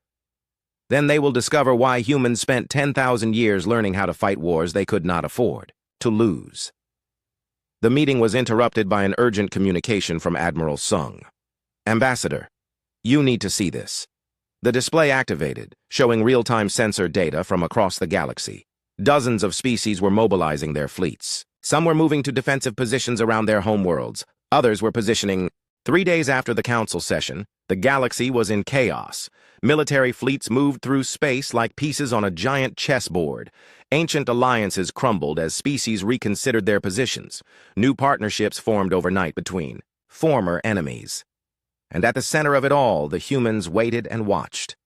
Then they will discover why humans spent 10,000 years learning how to fight wars they could not afford to lose. The meeting was interrupted by an urgent communication from Admiral Sung. Ambassador, you need to see this. The display activated, showing real-time sensor data from across the galaxy. Dozens of species were mobilizing their fleets. Some were moving to defensive positions around their homeworlds. Others were positioning. 3 days after the council session, the galaxy was in chaos. Military fleets moved through space like pieces on a giant chessboard. Ancient alliances crumbled as species reconsidered their positions. New partnerships formed overnight between former enemies. And at the center of it all, the humans waited and watched.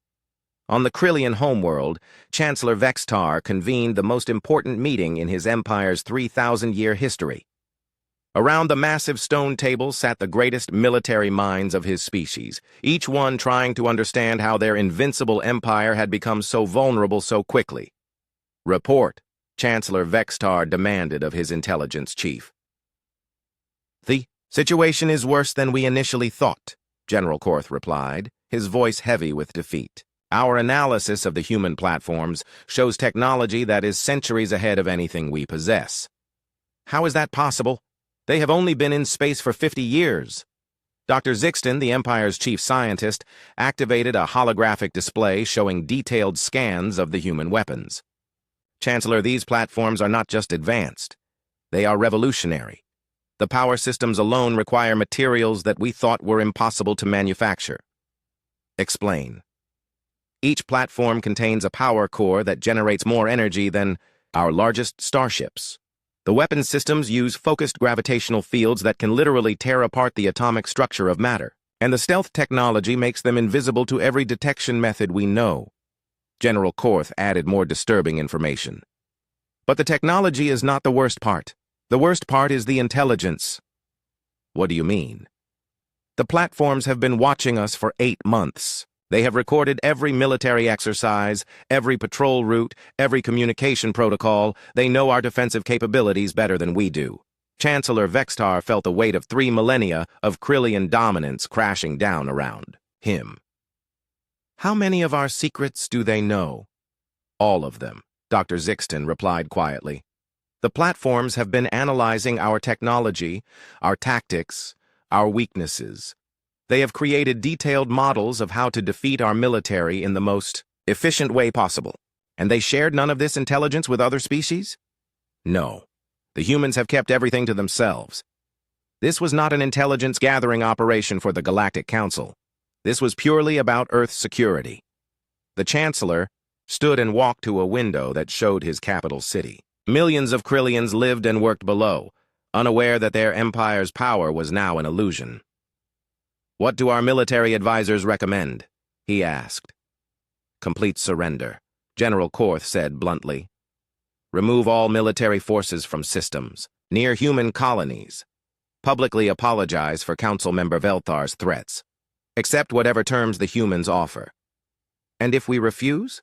On the Krillian homeworld, Chancellor Vextar convened the most important meeting in his empire's 3,000-year history. Around the massive stone table sat the greatest military minds of his species, each one trying to understand how their invincible empire had become so vulnerable so quickly. Report, Chancellor Vextar demanded of his intelligence chief. The situation is worse than we initially thought, General Korth replied, his voice heavy with defeat. Our analysis of the human platforms shows technology that is centuries ahead of anything we possess. How is that possible? They have only been in space for 50 years. Dr. Zixton, the Empire's chief scientist, activated a holographic display showing detailed scans of the human weapons. Chancellor, these platforms are not just advanced. They are revolutionary. The power systems alone require materials that we thought were impossible to manufacture. Explain. Each platform contains a power core that generates more energy than our largest starships. The weapon systems use focused gravitational fields that can literally tear apart the atomic structure of matter, and the stealth technology makes them invisible to every detection method we know. General Korth added more disturbing information. But the technology is not the worst part. The worst part is the intelligence. What do you mean? The platforms have been watching us for 8 months. They have recorded every military exercise, every patrol route, every communication protocol. They know our defensive capabilities better than we do. Chancellor Vextar felt the weight of 3 millennia of Krillian dominance crashing down around him. How many of our secrets do they know? All of them, Dr. Zixton replied quietly. The platforms have been analyzing our technology, our tactics, our weaknesses. They have created detailed models of how to defeat our military in the most efficient way possible. And they shared none of this intelligence with other species? No. The humans have kept everything to themselves. This was not an intelligence-gathering operation for the Galactic Council. This was purely about Earth's security. The Chancellor stood and walked to a window that showed his capital city. Millions of Krillians lived and worked below, unaware that their empire's power was now an illusion. What do our military advisors recommend? He asked. Complete surrender, General Korth said bluntly. Remove all military forces from systems, near human colonies. Publicly apologize for Council Member Velthar's threats. Accept whatever terms the humans offer. And if we refuse?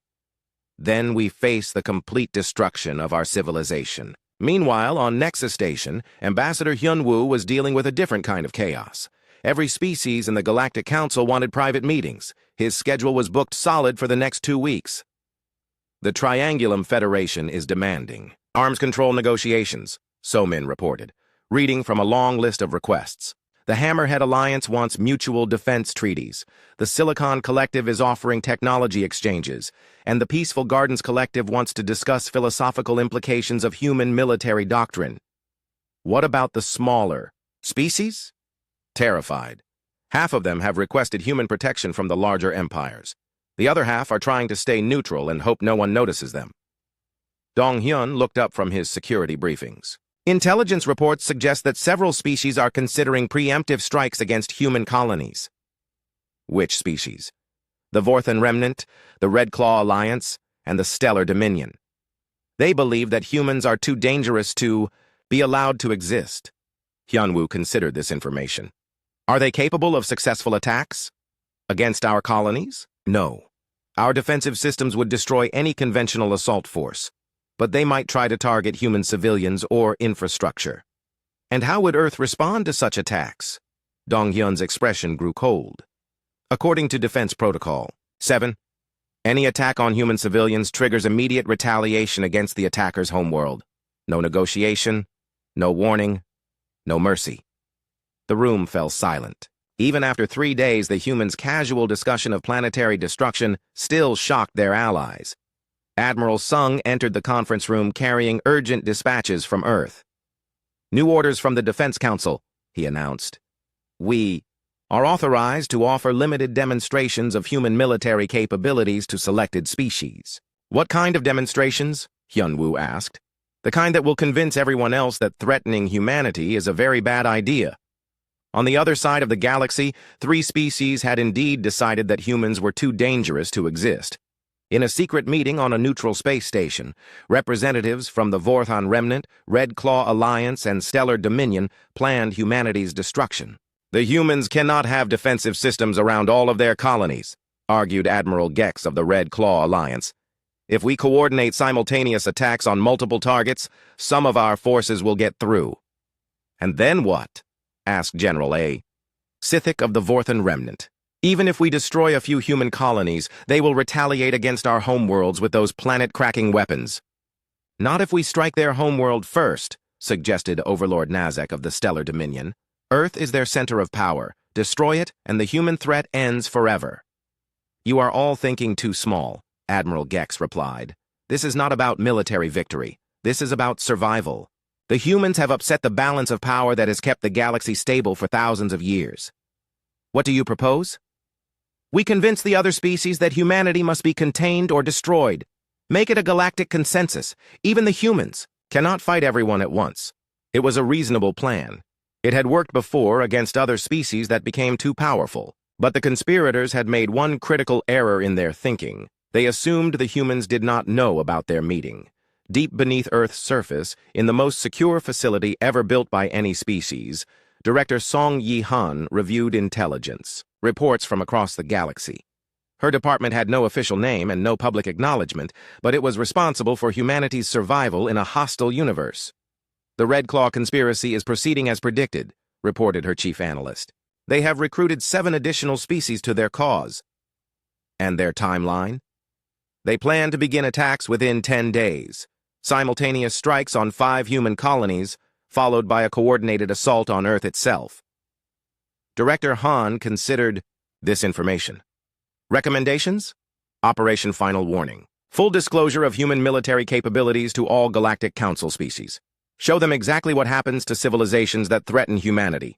Then we face the complete destruction of our civilization. Meanwhile, on Nexus Station, Ambassador Hyunwoo was dealing with a different kind of chaos. Every species in the Galactic Council wanted private meetings. His schedule was booked solid for the next 2 weeks. The Triangulum Federation is demanding arms control negotiations, Somin reported, reading from a long list of requests. The Hammerhead Alliance wants mutual defense treaties. The Silicon Collective is offering technology exchanges. And the Peaceful Gardens Collective wants to discuss philosophical implications of human military doctrine. What about the smaller species? Terrified. Half of them have requested human protection from the larger empires. The other half are trying to stay neutral and hope no one notices them. Dong Hyun looked up from his security briefings. Intelligence reports suggest that several species are considering preemptive strikes against human colonies. Which species? The Vorthan Remnant, the Red Claw Alliance, and the Stellar Dominion. They believe that humans are too dangerous to be allowed to exist. Hyunwoo considered this information. Are they capable of successful attacks? Against our colonies? No. Our defensive systems would destroy any conventional assault force, but they might try to target human civilians or infrastructure. And how would Earth respond to such attacks? Dong Hyun's expression grew cold. According to Defense Protocol 7, Any attack on human civilians triggers immediate retaliation against the attacker's homeworld. No negotiation, no warning, no mercy. The room fell silent. Even after 3 days, the humans' casual discussion of planetary destruction still shocked their allies. Admiral Sung entered the conference room carrying urgent dispatches from Earth. "New orders from the Defense Council," he announced. "We are authorized to offer limited demonstrations of human military capabilities to selected species." "What kind of demonstrations?" Hyunwoo asked. "The kind that will convince everyone else that threatening humanity is a very bad idea." On the other side of the galaxy, 3 species had indeed decided that humans were too dangerous to exist. In a secret meeting on a neutral space station, representatives from the Vorthon Remnant, Red Claw Alliance, and Stellar Dominion planned humanity's destruction. "The humans cannot have defensive systems around all of their colonies," argued Admiral Gex of the Red Claw Alliance. "If we coordinate simultaneous attacks on multiple targets, some of our forces will get through." "And then what?" asked General A. Sithik of the Vorthon Remnant. "Even if we destroy a few human colonies, they will retaliate against our homeworlds with those planet-cracking weapons." "Not if we strike their homeworld first," suggested Overlord Nazek of the Stellar Dominion. "Earth is their center of power. Destroy it, and the human threat ends forever." "You are all thinking too small," Admiral Gex replied. "This is not about military victory. This is about survival. The humans have upset the balance of power that has kept the galaxy stable for thousands of years. What do you propose?" "We convince the other species that humanity must be contained or destroyed. Make it a galactic consensus. Even the humans cannot fight everyone at once." It was a reasonable plan. It had worked before against other species that became too powerful. But the conspirators had made one critical error in their thinking. They assumed the humans did not know about their meeting. Deep beneath Earth's surface, in the most secure facility ever built by any species, Director Song Yi-han reviewed intelligence, reports from across the galaxy. Her department had no official name and no public acknowledgement, but it was responsible for humanity's survival in a hostile universe. "The Red Claw conspiracy is proceeding as predicted," reported her chief analyst. "They have recruited 7 additional species to their cause." "And their timeline?" "They plan to begin attacks within 10 days. Simultaneous strikes on 5 human colonies, followed by a coordinated assault on Earth itself." Director Han considered this information. "Recommendations? Operation Final Warning. Full disclosure of human military capabilities to all Galactic Council species. Show them exactly what happens to civilizations that threaten humanity.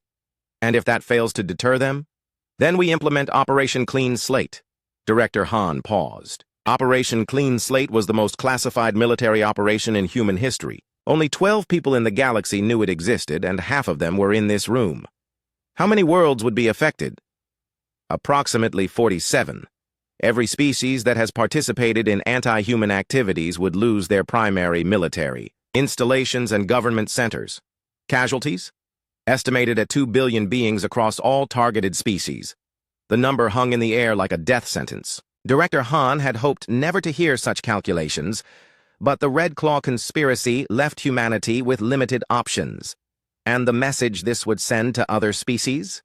And if that fails to deter them, then we implement Operation Clean Slate." Director Han paused. Operation Clean Slate was the most classified military operation in human history. Only 12 people in the galaxy knew it existed, and half of them were in this room. How many worlds would be affected? Approximately 47. Every species that has participated in anti-human activities would lose their primary military, installations, and government centers. Casualties? Estimated at 2 billion beings across all targeted species. The number hung in the air like a death sentence. Director Han had hoped never to hear such calculations, but the Red Claw conspiracy left humanity with limited options. And the message this would send to other species?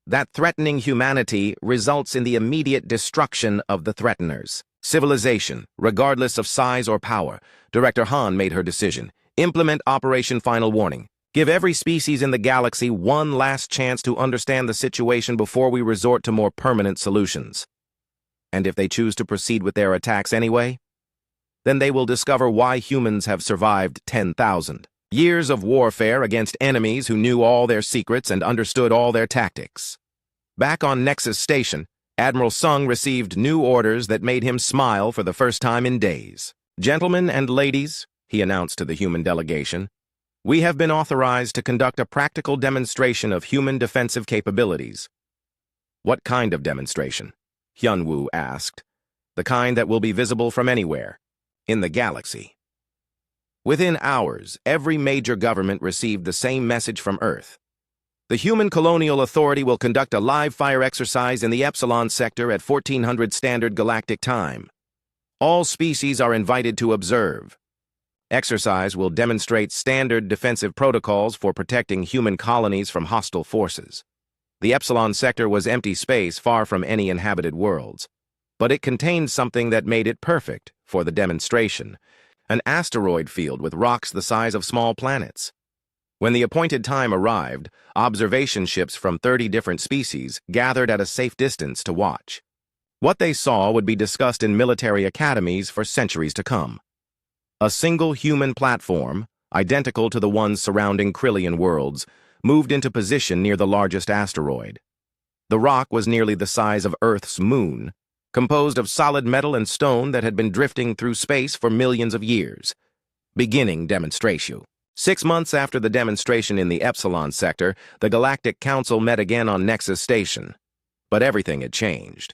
That threatening humanity results in the immediate destruction of the threateners. Civilization, regardless of size or power. Director Han made her decision. Implement Operation Final Warning. Give every species in the galaxy one last chance to understand the situation before we resort to more permanent solutions. And if they choose to proceed with their attacks anyway, then they will discover why humans have survived 10,000 years of warfare against enemies who knew all their secrets and understood all their tactics. Back on Nexus Station, Admiral Sung received new orders that made him smile for the first time in days. "Gentlemen and ladies," he announced to the human delegation, "we have been authorized to conduct a practical demonstration of human defensive capabilities." "What kind of demonstration?" Hyunwoo asked. "The kind that will be visible from anywhere in the galaxy." Within hours, every major government received the same message from Earth. "The Human Colonial Authority will conduct a live-fire exercise in the Epsilon sector at 1400 Standard Galactic Time. All species are invited to observe. Exercise will demonstrate standard defensive protocols for protecting human colonies from hostile forces. The Epsilon sector was empty space far from any inhabited worlds. but it contained something that made it perfect for the demonstration: an asteroid field with rocks the size of small planets. When the appointed time arrived, observation ships from 30 different species gathered at a safe distance to watch. What they saw would be discussed in military academies for centuries to come. A single human platform, identical to the ones surrounding Krillian worlds, moved into position near the largest asteroid. The rock was nearly the size of Earth's moon, composed of solid metal and stone that had been drifting through space for millions of years. Beginning demonstration. 6 months after the demonstration in the Epsilon sector, the Galactic Council met again on Nexus Station. But everything had changed.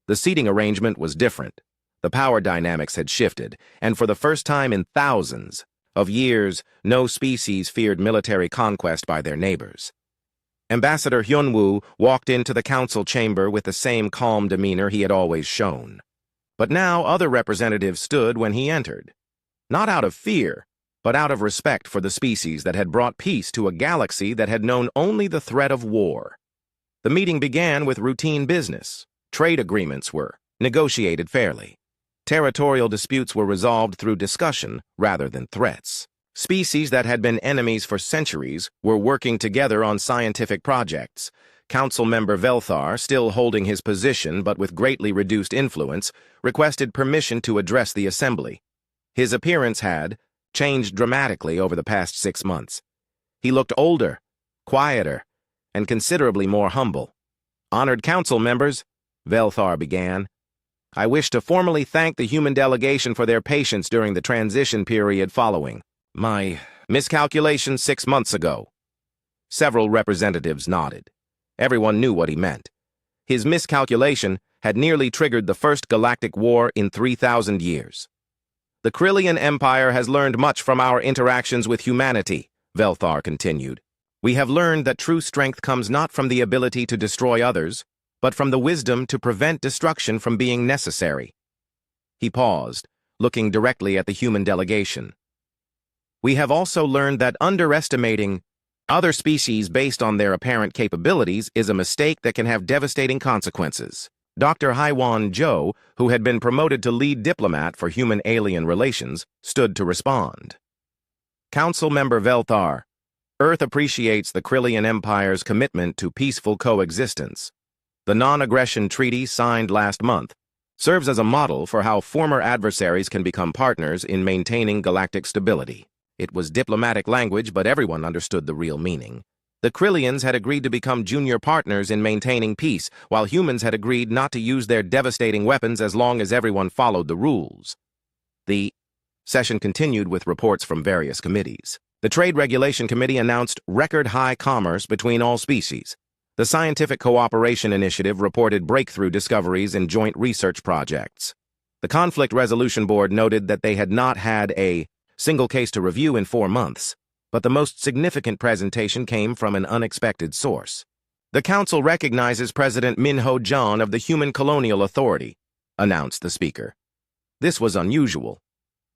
The seating arrangement was different. The power dynamics had shifted, and for the first time in thousands of years, no species feared military conquest by their neighbors. Ambassador Hyunwoo walked into the council chamber with the same calm demeanor he had always shown. But now other representatives stood when he entered. Not out of fear, but out of respect for the species that had brought peace to a galaxy that had known only the threat of war. The meeting began with routine business. Trade agreements were negotiated fairly. Territorial disputes were resolved through discussion rather than threats. Species that had been enemies for centuries were working together on scientific projects. Council member Velthar, still holding his position but with greatly reduced influence, requested permission to address the assembly. His appearance had changed dramatically over the past 6 months. He looked older, quieter, and considerably more humble. "Honored council members," Velthar began, "I wish to formally thank the human delegation for their patience during the transition period following my miscalculation 6 months ago." Several representatives nodded. Everyone knew what he meant. His miscalculation had nearly triggered the first galactic war in 3,000 years. "The Krillian Empire has learned much from our interactions with humanity," Velthar continued. "We have learned that true strength comes not from the ability to destroy others, but from the wisdom to prevent destruction from being necessary." He paused, looking directly at the human delegation. "We have also learned that underestimating other species based on their apparent capabilities is a mistake that can have devastating consequences." Dr. Haiwan Zhou, who had been promoted to lead diplomat for human-alien relations, stood to respond. "Council member Velthar, Earth appreciates the Krillian Empire's commitment to peaceful coexistence. The non-aggression treaty signed last month serves as a model for how former adversaries can become partners in maintaining galactic stability." It was diplomatic language, but everyone understood the real meaning. The Krillians had agreed to become junior partners in maintaining peace, while humans had agreed not to use their devastating weapons as long as everyone followed the rules. The session continued with reports from various committees. The Trade Regulation Committee announced record-high commerce between all species. The Scientific Cooperation Initiative reported breakthrough discoveries in joint research projects. The Conflict Resolution Board noted that they had not had a single case to review in 4 months, but the most significant presentation came from an unexpected source. "The Council recognizes President Minho John of the Human Colonial Authority," announced the speaker. This was unusual.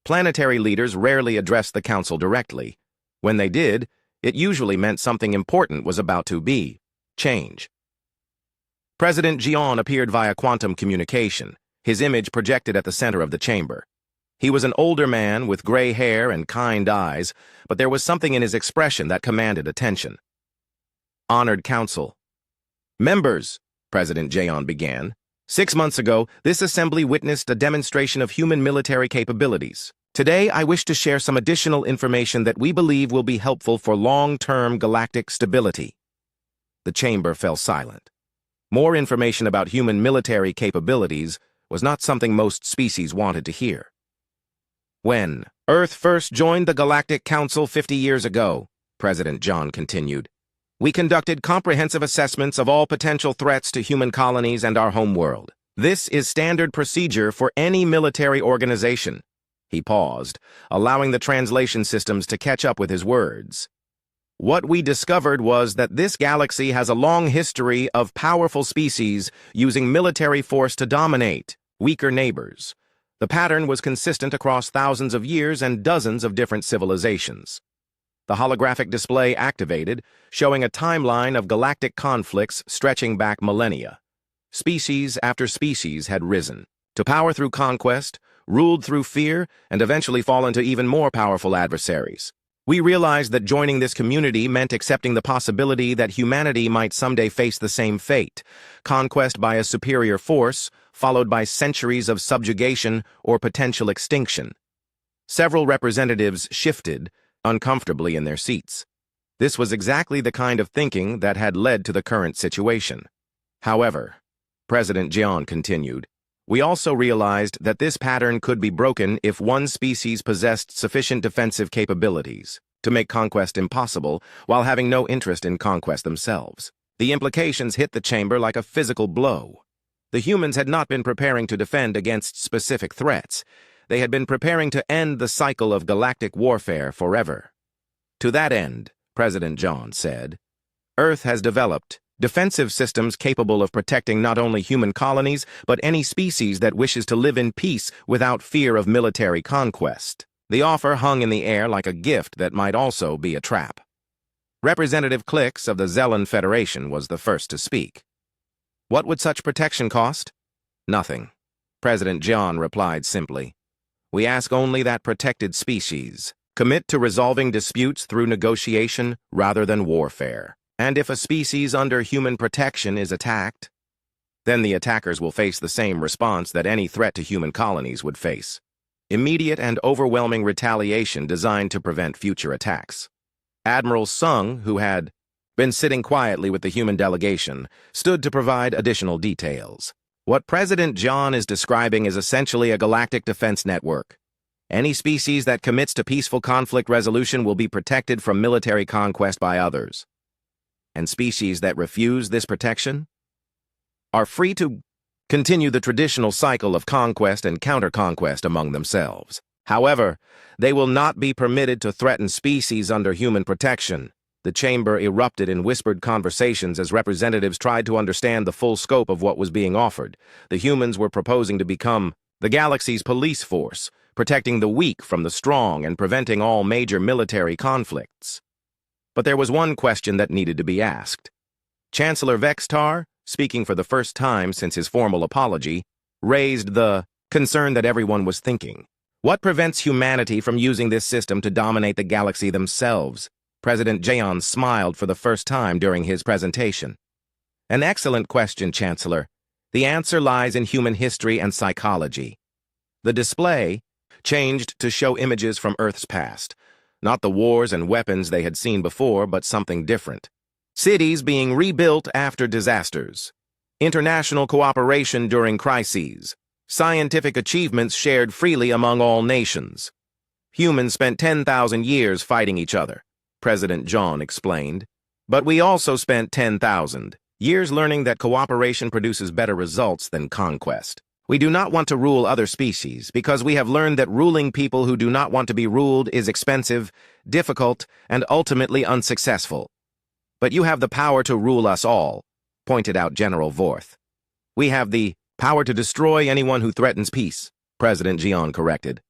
Planetary leaders rarely addressed the Council directly. When they did, it usually meant something important was about to be change. President Jian appeared via quantum communication, his image projected at the center of the chamber. He was an older man with gray hair and kind eyes, but there was something in his expression that commanded attention. "Honored Council. Members," President Jaeon began. "6 months ago, this assembly witnessed a demonstration of human military capabilities. Today, I wish to share some additional information that we believe will be helpful for long-term galactic stability." The chamber fell silent. More information about human military capabilities was not something most species wanted to hear. "When Earth first joined the Galactic Council 50 years ago," President John continued, "we conducted comprehensive assessments of all potential threats to human colonies and our home world. This is standard procedure for any military organization." He paused, allowing the translation systems to catch up with his words. "What we discovered was that this galaxy has a long history of powerful species using military force to dominate weaker neighbors. The pattern was consistent across thousands of years and dozens of different civilizations." The holographic display activated, showing a timeline of galactic conflicts stretching back millennia. Species after species had risen. to power through conquest, ruled through fear, and eventually fall into even more powerful adversaries. We realized that joining this community meant accepting the possibility that humanity might someday face the same fate, conquest by a superior force, followed by centuries of subjugation or potential extinction. Several representatives shifted uncomfortably in their seats. This was exactly the kind of thinking that had led to the current situation. However, President Jian continued, we also realized that this pattern could be broken if one species possessed sufficient defensive capabilities to make conquest impossible while having no interest in conquest themselves. The implications hit the chamber like a physical blow. The humans had not been preparing to defend against specific threats. They had been preparing to end the cycle of galactic warfare forever. To that end, President John said, Earth has developed defensive systems capable of protecting not only human colonies, but any species that wishes to live in peace without fear of military conquest. The offer hung in the air like a gift that might also be a trap. Representative Klix of the Zellan Federation was the first to speak. What would such protection cost? Nothing. President John replied simply. We ask only that protected species commit to resolving disputes through negotiation rather than warfare. And if a species under human protection is attacked, then the attackers will face the same response that any threat to human colonies would face. Immediate and overwhelming retaliation designed to prevent future attacks. Admiral Sung, who had been sitting quietly with the human delegation, stood to provide additional details. What President John is describing is essentially a galactic defense network. Any species that commits to peaceful conflict resolution will be protected from military conquest by others. And species that refuse this protection are free to continue the traditional cycle of conquest and counter-conquest among themselves. However, they will not be permitted to threaten species under human protection. The chamber erupted in whispered conversations as representatives tried to understand the full scope of what was being offered. The humans were proposing to become the galaxy's police force, protecting the weak from the strong and preventing all major military conflicts. But there was one question that needed to be asked. Chancellor Vextar, speaking for the first time since his formal apology, raised the concern that everyone was thinking. What prevents humanity from using this system to dominate the galaxy themselves? President Jaeon smiled for the first time during his presentation. An excellent question, Chancellor. The answer lies in human history and psychology. The display changed to show images from Earth's past. Not the wars and weapons they had seen before, but something different. Cities being rebuilt after disasters. International cooperation during crises. Scientific achievements shared freely among all nations. Humans spent 10,000 years fighting each other, President John explained. But we also spent 10,000 years learning that cooperation produces better results than conquest. We do not want to rule other species because we have learned that ruling people who do not want to be ruled is expensive, difficult, and ultimately unsuccessful. But you have the power to rule us all, pointed out General Vorth. We have the power to destroy anyone who threatens peace, President Jian corrected.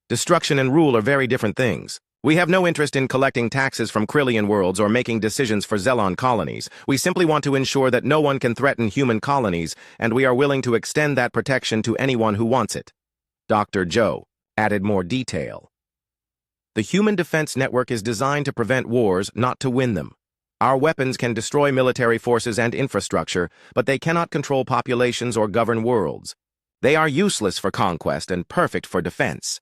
Destruction and rule are very different things. We have no interest in collecting taxes from Krillian worlds or making decisions for Zellan colonies. We simply want to ensure that no one can threaten human colonies, and we are willing to extend that protection to anyone who wants it. Dr. Zhou added more detail. The Human Defense Network is designed to prevent wars, not to win them. Our weapons can destroy military forces and infrastructure, but they cannot control populations or govern worlds. They are useless for conquest and perfect for defense.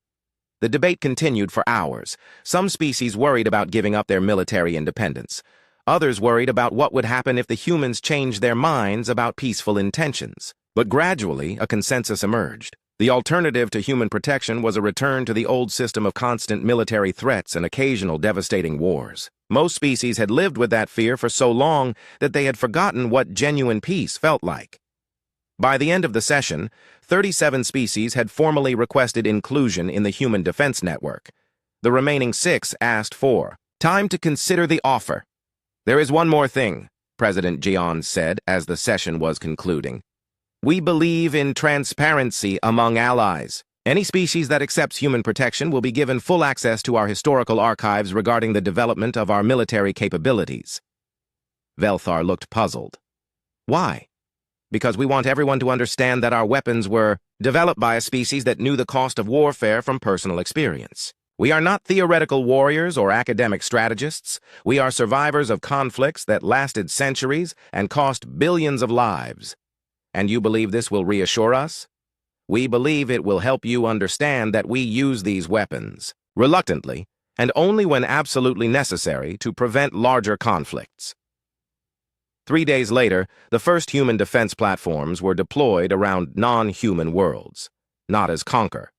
The debate continued for hours. Some species worried about giving up their military independence. Others worried about what would happen if the humans changed their minds about peaceful intentions. But gradually, a consensus emerged. The alternative to human protection was a return to the old system of constant military threats and occasional devastating wars. Most species had lived with that fear for so long that they had forgotten what genuine peace felt like. By the end of the session, 37 species had formally requested inclusion in the Human Defense Network. The remaining 6 asked for time to consider the offer. There is one more thing, President Jian said as the session was concluding. We believe in transparency among allies. Any species that accepts human protection will be given full access to our historical archives regarding the development of our military capabilities. Velthar looked puzzled. Why? because we want everyone to understand that our weapons were developed by a species that knew the cost of warfare from personal experience. We are not theoretical warriors or academic strategists. We are survivors of conflicts that lasted centuries and cost billions of lives. And you believe this will reassure us? We believe it will help you understand that we use these weapons, reluctantly, and only when absolutely necessary to prevent larger conflicts. 3 days later, the first human defense platforms were deployed around non-human worlds, not as conquer,